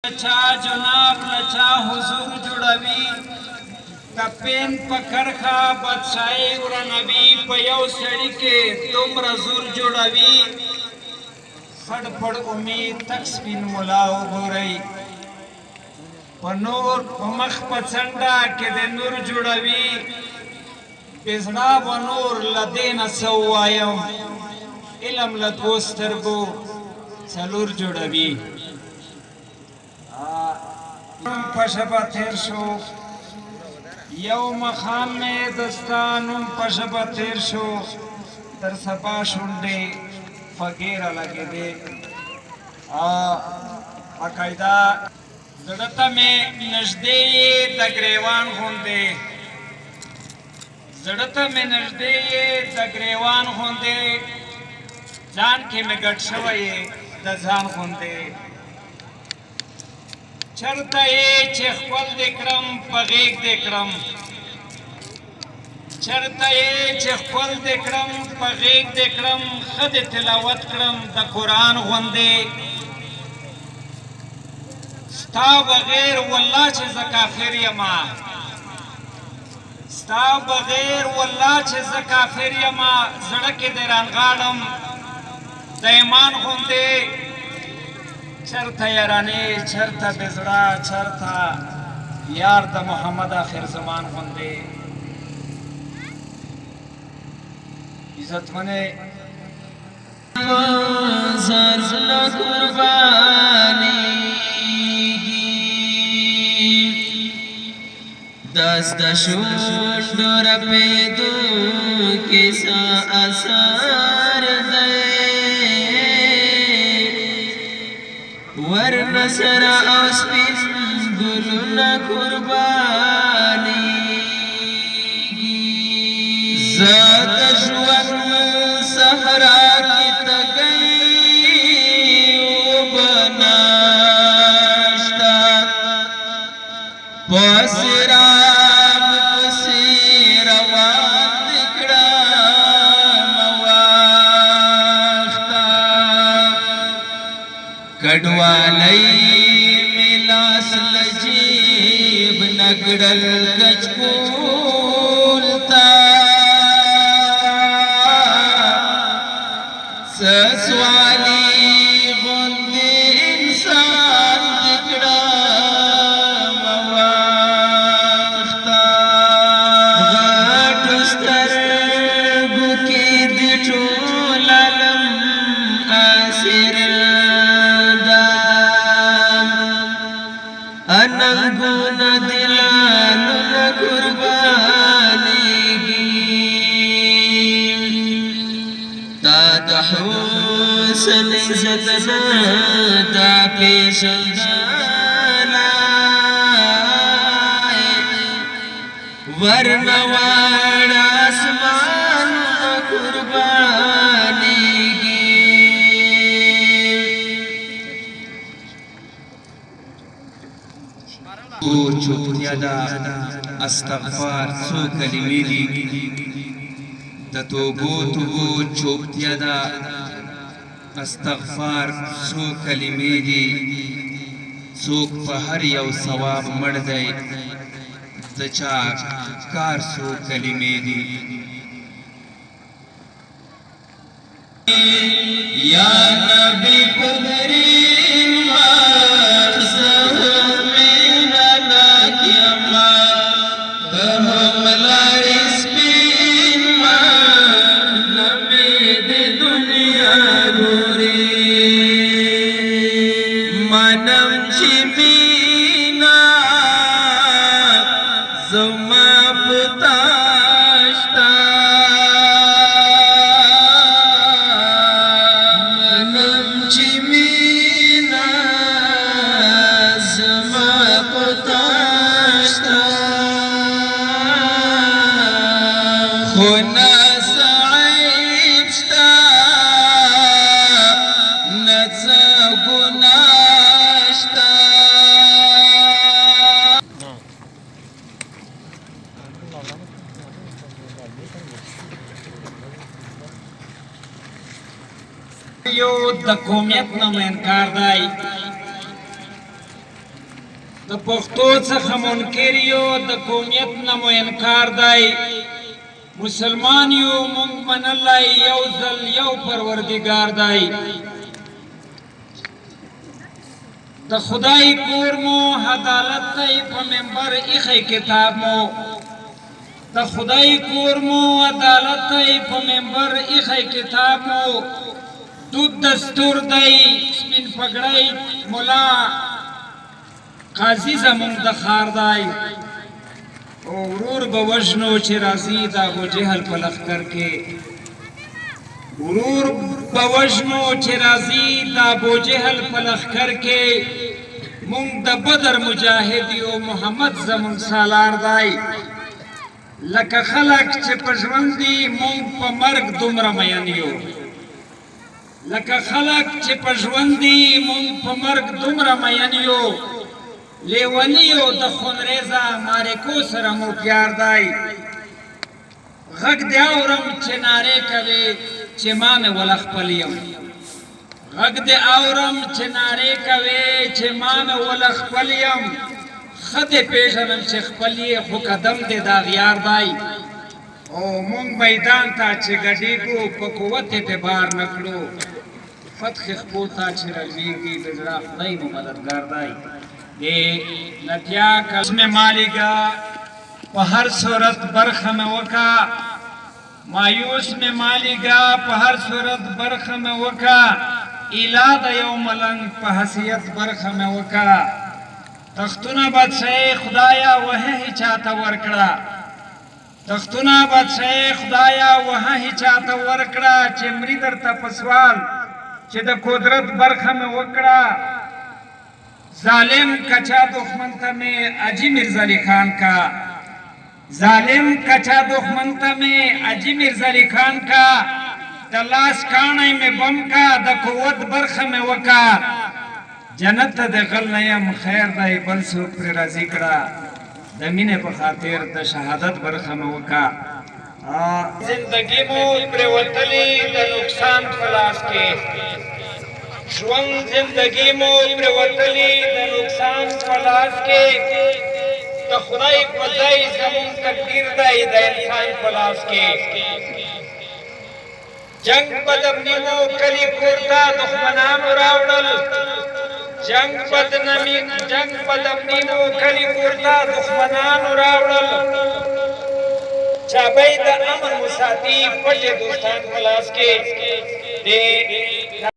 लचा जनाब लचा हुजूर जुड़ावी कपेन पकड़खा बदशाही और नबी पयौ सड़ी के तुम रजूर जुड़ावी खड़पड़ उम्मीद तक स्पिन मुलाओ गोरई पनूर मख पचंडा के दे नूर जुड़ावी बिजड़ा बनूर लदे न सवायम इलम लदोस्तर को सलूर जुड़ावी पशबा तेर शो यौ मखाम में दस्तानुम पशबा तेर शो तर सपा शुंडे फगेरा लगे दे बाकायदा जड़ता में नजदे दगरेवान होंदे जड़ता में नजदे दगरेवान होंदे जान के में गट शवये दजान होंदे चरता ये चेखपल देक्रम पगेक देक्रम चरता ये चेखपल देक्रम पगेक देक्रम खद तिलावत क्रम द कुरान वंदे स्ता बगैर वल्लाह चे ज़काफिर यमा स्ता बगैर वल्लाह चे ज़काफिर यमा ज़ड़क देरान गाड़म दैमान वंदे चरता याराने चरता बिजड़ा चरता यार द मोहम्मद आखिर जमान बंदे इज्जत मने सरसना कुर्बानी दस दशुंडोर पे दो किसा असर दे वरनसरा आसपिस गुलुना कुर्बानी ज़ात जुवन सहरा की तगई बनाश्ता पसराब पसरवान दिखड़ा मवाख्ता कड़वालई मिलास लजीब नगड़ल कचकोलता ससवाली गुंदे इंसान दिखड़ा मवाख्ता घाटुस्तर गुकी दिठोललम आसिर अनंगुन दिलानुन कुर्बानी दाद हुसन इज़्ज़तना दा पेश वरनवाड़ आसमानुन कुर्बानी वो चुपियादा अस्तगफार सो कलिमे दी दतोबो तुबो चुपियादा अस्तगफार सो कलिमे दी सोक पहर यौ सवाब मड़ दे दचा कार सो कलिमे दी या नबी कुदरी मनम चिमीना ज़मा पुताश्ता मनम चिमीना ज़मा पुताश्ता खुना साइब्स्ता नचा गुना यो द कोमियत न में इनकार दाई د پښتو څخه منکر یو د قومیت نه مو انکار دی مسلمان یو مونږ منلی یو ځل یو پروردګار دی د خدای کور مو عدالت دی په منبر ایښی کتاب مو د خدای کور مو عدالت دی په منبر ایښی کتاب مو دود دستور دی سپین پګړی ملا قاضي زمونږ د ښار دی او ورور به وژنو چې راځي د ابوجهل په لښکر کې ورور به وژنو چې راځي د ابوجهل په لښکر کې مونږ د بدر مجاهد یو محمد زمونږ سالار دی لکه خلک چې په ژوند دي مونږ په مرګ دومره مین یو لکه خلک چې په ژوند دي مونږ په مرګ دومره مین یو لیونیو د خونریزه مارکو سره مو پیار دی غږ دې اورم چې نارې کوي چې ما مې وله خپل یم غږ دې اورم چې نارې کوي چې ما مې وله خپل یم ښه دې پېژنم چې خپل یې خو قدم دې د اغیار دی او مونږ میدان ته چې ګډېږو په قوت اعتبار نه کړو فتح خپو ته چې رلوېږي د زړه خدای مو مددګار دی دے نتیا قسم مالگا پا ہر صورت برخ میں وکا مایوس میں مالگا پا ہر صورت برخ میں وکا ایلاد یو ملنگ پا حسیت برخ میں وکا تختونا بادشاہ خدایا وہی ہی چاہتا ورکڑا تختونا بادشاہ خدایا وہی ہی چاہتا ورکڑا چمری در تا پسوال چی دا قدرت برخ میں وکڑا ظالم کچا دخمن تا میں اجی مرزا علی خان کا ظالم کچا دخمن تا میں اجی مرزا علی خان کا دلاس کانائی میں بم کا دا قوت برخ میں وکا جنت دا غل نیم خیر دا بل سوک پر رازی کرا دا مین پا خاطر دا شہادت برخ میں وکا زندگی مو پر وطلی دا نقصان خلاص کے ژوند زندگی مو پرېوتلې د نقصان په لاس کې د خدای په ځای زموږ تقدیر دی د انسان په لاس کې جنګ بدنامي مو کلي کور ته دښمنانو راوړل جنګ بدنامي مو کلي کور ته دښمنانو راوړل چابۍ د امن مساتي پټې دوستان په لاس کې